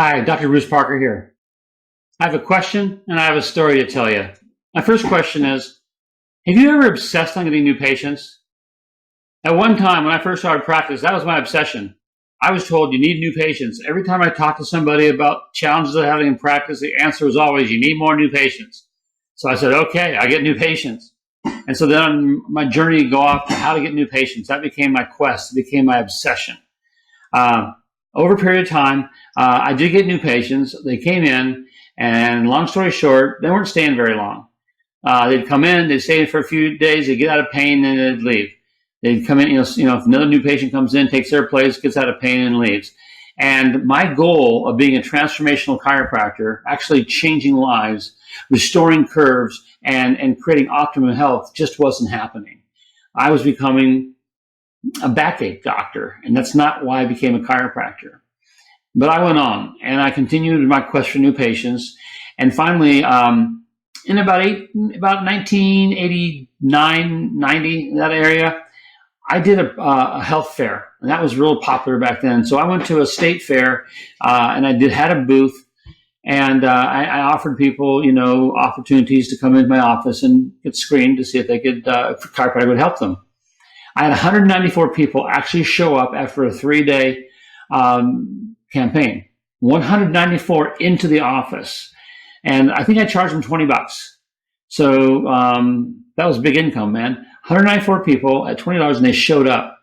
Hi, Dr. Bruce Parker here. I have a question and I have a story to tell you. My first question is, have you ever obsessed on getting new patients? At one time, when I first started practice, that was my obsession. I was told you need new patients. Every time I talked to somebody about challenges they're having in practice, the answer was always, you need more new patients. So I said, okay, I get new patients. And so then on my journey to go off to how to get new patients, that became my quest, it became my obsession. Uh, Over a period of time, I did get new patients. They came in, and long story short, they weren't staying very long. They'd come in, they'd stay for a few days, they'd get out of pain, and they'd leave. They'd come in, if another new patient comes in, takes their place, gets out of pain, and leaves. And my goal of being a transformational chiropractor, actually changing lives, restoring curves, and creating optimum health just wasn't happening. I was becoming a backache doctor, and that's not why I became a chiropractor. But I went on, and I continued my quest for new patients, and finally, in about 1989, 90, that area, I did a health fair, and that was real popular back then. So I went to a state fair, and I had a booth, and I offered people, opportunities to come into my office and get screened to see if they could, if chiropractic would help them. I had 194 people actually show up after a 3-day campaign. 194 into the office, and I think I charged them $20. So that was big income, man. 194 people at $20, and they showed up.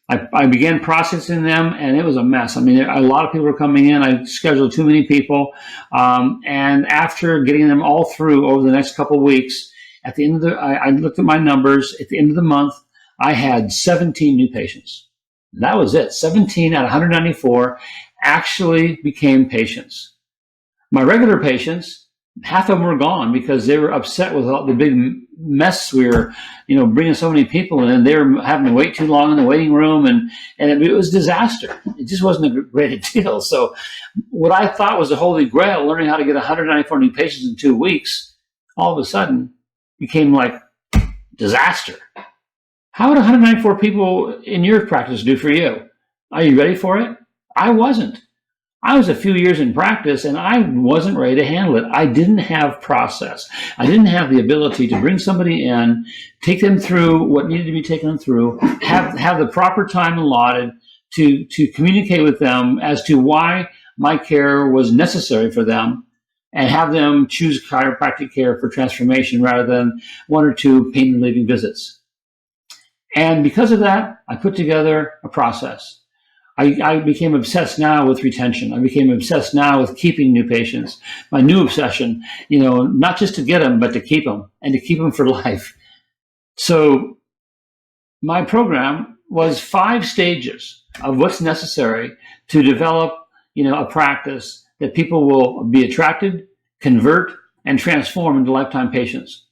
I began processing them, and it was a mess. I mean, a lot of people were coming in. I scheduled too many people, and after getting them all through over the next couple of weeks, at the end of I looked at my numbers. At the end of the month, I had 17 new patients. That was it. 17 out of 194 actually became patients. My regular patients, half of them were gone because they were upset with all the big mess we were, bringing so many people in, and they were having to wait too long in the waiting room, and it was disaster. It just wasn't a great deal. So what I thought was the holy grail, learning how to get 194 new patients in 2 weeks, all of a sudden became like disaster. How would 194 people in your practice do for you? Are you ready for it? I wasn't. I was a few years in practice, and I wasn't ready to handle it. I didn't have process. I didn't have the ability to bring somebody in, take them through what needed to be taken through, have the proper time allotted to communicate with them as to why my care was necessary for them, and have them choose chiropractic care for transformation rather than 1 or 2 pain relieving visits. And because of that, I put together a process. I became obsessed now with retention. I became obsessed now with keeping new patients. My new obsession, not just to get them, but to keep them, and to keep them for life. So my program was 5 stages of what's necessary to develop, a practice that people will be attracted, convert, and transform into lifetime patients.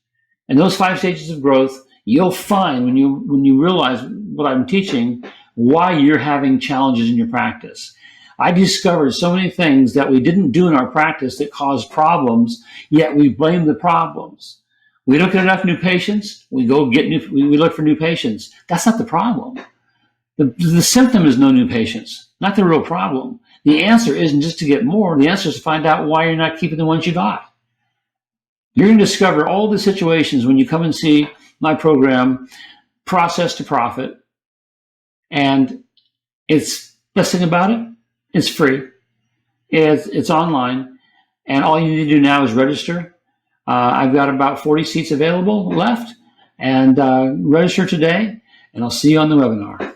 And those 5 stages of growth, you'll find when you realize what I'm teaching, why you're having challenges in your practice. I discovered so many things that we didn't do in our practice that caused problems, yet we blame the problems. We don't get enough new patients, we look for new patients. That's not the problem. The symptom is no new patients, not the real problem. The answer isn't just to get more, the answer is to find out why you're not keeping the ones you got. You're going to discover all the situations when you come and see my program, Process to Profit. And it's best thing about it, it's free. It's online, and all you need to do now is register. I've got about 40 seats available left, and register today, and I'll see you on the webinar.